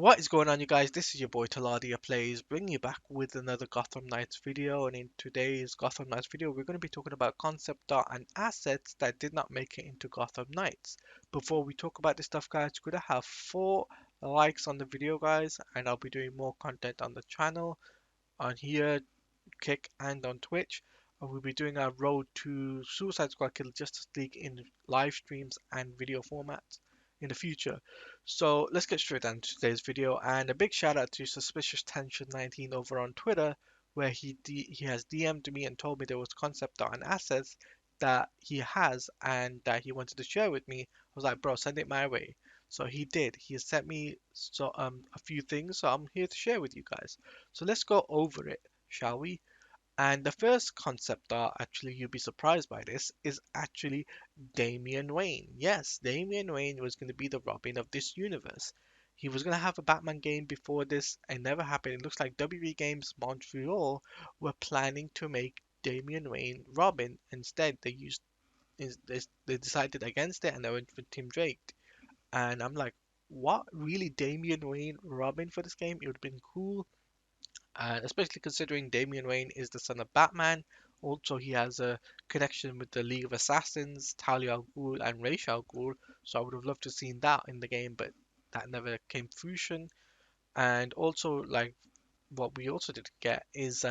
What is going on, you guys? This is your boy Taladia Plays, bringing you back with another Gotham Knights video. And in today's Gotham Knights video, we're going to be talking about concept art and assets that did not make it into Gotham Knights. Before we talk about this stuff, guys, we're going to have 4 likes on the video, guys, and I'll be doing more content on the channel, on here, Kick, and on Twitch. And we'll be doing our Road to Suicide Squad Kill Justice League in live streams and video formats in the future. So let's get straight into today's video, and a big shout out to Suspicious Tension 19 over on Twitter, where he has DM'd me and told me there was concept art and assets that he has and that he wanted to share with me. I was like, bro, send it my way. So he did. He has sent me a few things, so I'm here to share with you guys. So let's go over it, shall we? And the first concept art, actually, you'll be surprised by this, is actually Damian Wayne. Yes, Damian Wayne was going to be the Robin of this universe. He was going to have a Batman game before this. It never happened. It looks like WB Games Montreal were planning to make Damian Wayne Robin. Instead, they decided against it and they went for Tim Drake. And I'm like, what? Really, Damian Wayne Robin for this game? It would have been cool, and especially considering Damian Wayne is the son of Batman. Also, he has a connection with the League of Assassins, Talia al Ghul, and Ra's al Ghul. So I would have loved to have seen that in the game, but that never came fruition. And also, like what we also didn't get is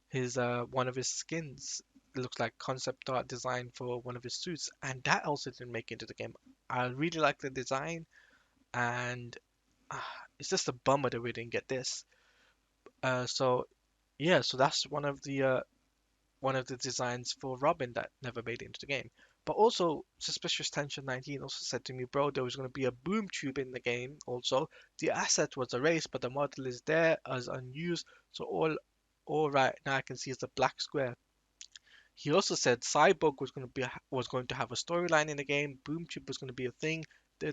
his one of his skins. It looks like concept art design for one of his suits, and that also didn't make it into the game. I really like the design, and uh, it's just a bummer that we didn't get this. So yeah, so that's one of the designs for Robin that never made it into the game. But also, Suspicious Tension 19 also said to me, bro, there was going to be a boom tube in the game. Also, the asset was erased, but the model is there as unused. So all right now I can see is the black square. He also said Cyborg was going to have a storyline in the game. Boom Tube was going to be a thing.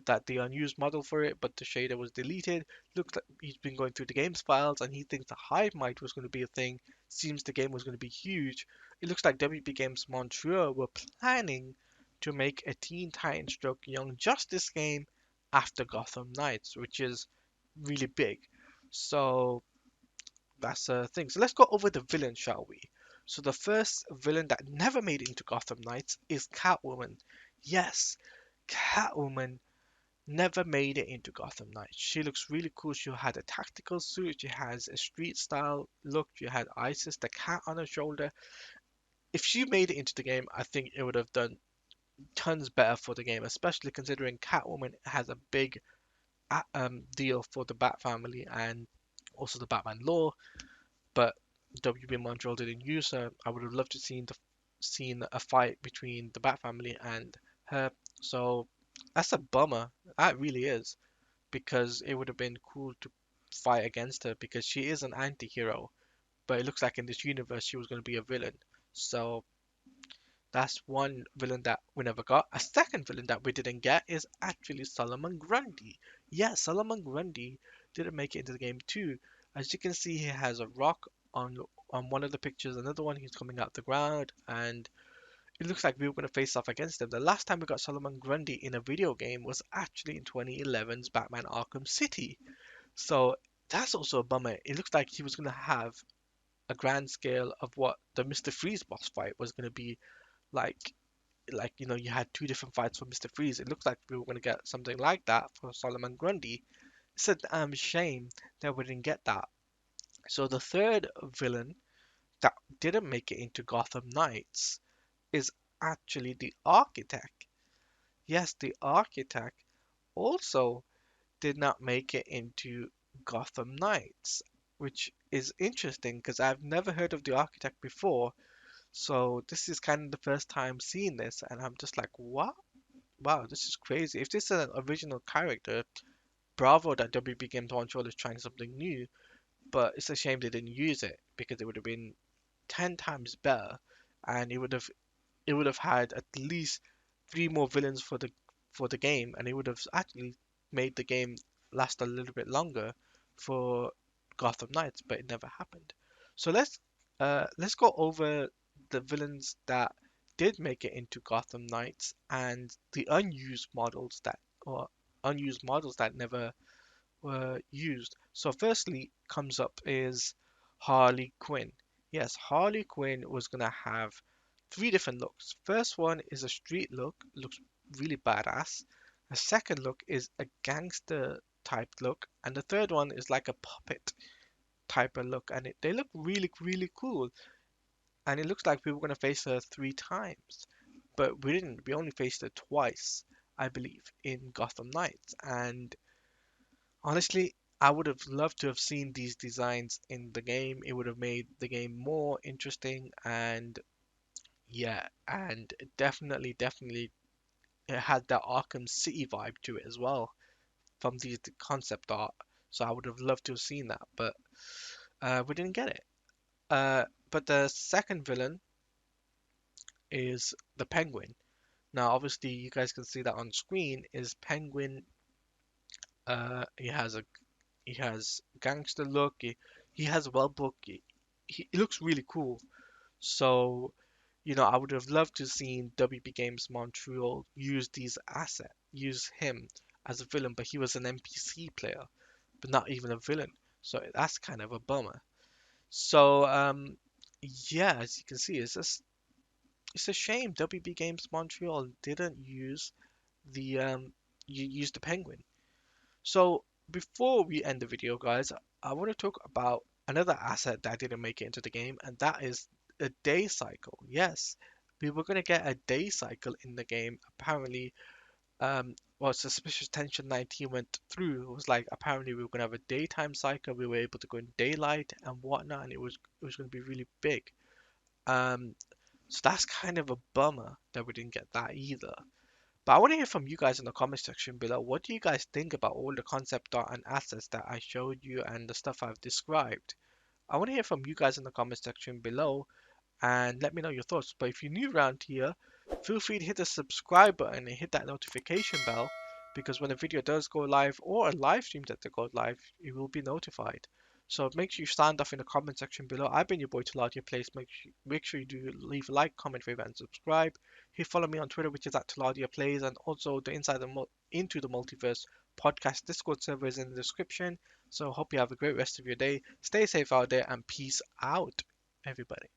That the unused model for it, but the shader was deleted. Looks like he's been going through the game's files and he thinks the Hive Might was going to be a thing. Seems the game was going to be huge. It looks like WB Games Montreal were planning to make a Teen Titans stroke Young Justice game after Gotham Knights, which is really big. So that's a thing. So let's go over the villain, shall we? So the first villain that never made it into Gotham Knights is Catwoman. Yes, Catwoman never made it into Gotham Knights. She looks really cool. She had a tactical suit. She has a street style look. She had Isis the cat on her shoulder. If she made it into the game, I think it would have done tons better for the game, especially considering Catwoman has a big deal for the Bat family and also the Batman lore. But WB Montreal didn't use her. I would have loved to seen a fight between the Bat family and her. So that's a bummer. That really is, because it would have been cool to fight against her because she is an anti-hero. But it looks like in this universe she was going to be a villain. So that's one villain that we never got. A second villain that we didn't get is actually Solomon Grundy. Yes, Solomon Grundy didn't make it into the game too. As you can see, he has a rock on one of the pictures. Another one, he's coming out the ground, and it looks like we were going to face off against him. The last time we got Solomon Grundy in a video game was actually in 2011's Batman Arkham City. So that's also a bummer. It looks like he was going to have a grand scale of what the Mr. Freeze boss fight was going to be like. You had 2 different fights for Mr. Freeze. It looks like we were going to get something like that for Solomon Grundy. It's a damn shame that we didn't get that. So the third villain that didn't make it into Gotham Knights is actually the Architect. Yes, the Architect also did not make it into Gotham Knights, which is interesting because I've never heard of the Architect before. So this is kind of the first time seeing this, and I'm just like, what? Wow, this is crazy. If this is an original character, bravo that WB Games Montreal is trying something new, but it's a shame they didn't use it because it would have been 10 times better, and it would have had at least 3 more villains for the game, and it would have actually made the game last a little bit longer for Gotham Knights, but it never happened. So let's go over the villains that did make it into Gotham Knights and the unused models that never used. So firstly comes up is Harley Quinn. Yes, Harley Quinn was gonna have three different looks. First one is a street look, looks really badass. The second look is a gangster type look, and the third one is like a puppet type of look, and they look really cool. And it looks like we were gonna face her three times, but we didn't. We only faced her twice, I believe, in Gotham Knights. And honestly, I would have loved to have seen these designs in the game. It would have made the game more interesting, and yeah, and definitely it had that Arkham City vibe to it as well from the concept art. So I would have loved to have seen that, but we didn't get it. But the second villain is the Penguin. Now, obviously, you guys can see that on screen. Is Penguin? He has gangster look. He has a well book. He looks really cool. So, I would have loved to seen WB Games Montreal use him as a villain, but he was an NPC player, but not even a villain. So that's kind of a bummer. So, yeah, as you can see, it's a shame WB Games Montreal didn't the use the Penguin. So before we end the video, guys, I want to talk about another asset that didn't make it into the game, and that is a day cycle. Yes, we were going to get a day cycle in the game. Apparently, Suspicious Tension 19 went through. It was like apparently we were going to have a daytime cycle. We were able to go in daylight and whatnot, and it was going to be really big. Um, so that's kind of a bummer that we didn't get that either. But I want to hear from you guys in the comment section below. What do you guys think about all the concept art and assets that I showed you and the stuff I've described? I want to hear from you guys in the comment section below and let me know your thoughts. But if you're new around here, feel free to hit the subscribe button and hit that notification bell because when a video does go live or a live stream that goes live, you will be notified. So make sure you stand off in the comment section below. I've been your boy Taladia Place. Make sure you do leave a like, comment, favorite, and subscribe. Here, follow me on Twitter, which is at Taladia Plays, and also the Into the Multiverse podcast Discord server is in the description. So hope you have a great rest of your day. Stay safe out there, and peace out, everybody.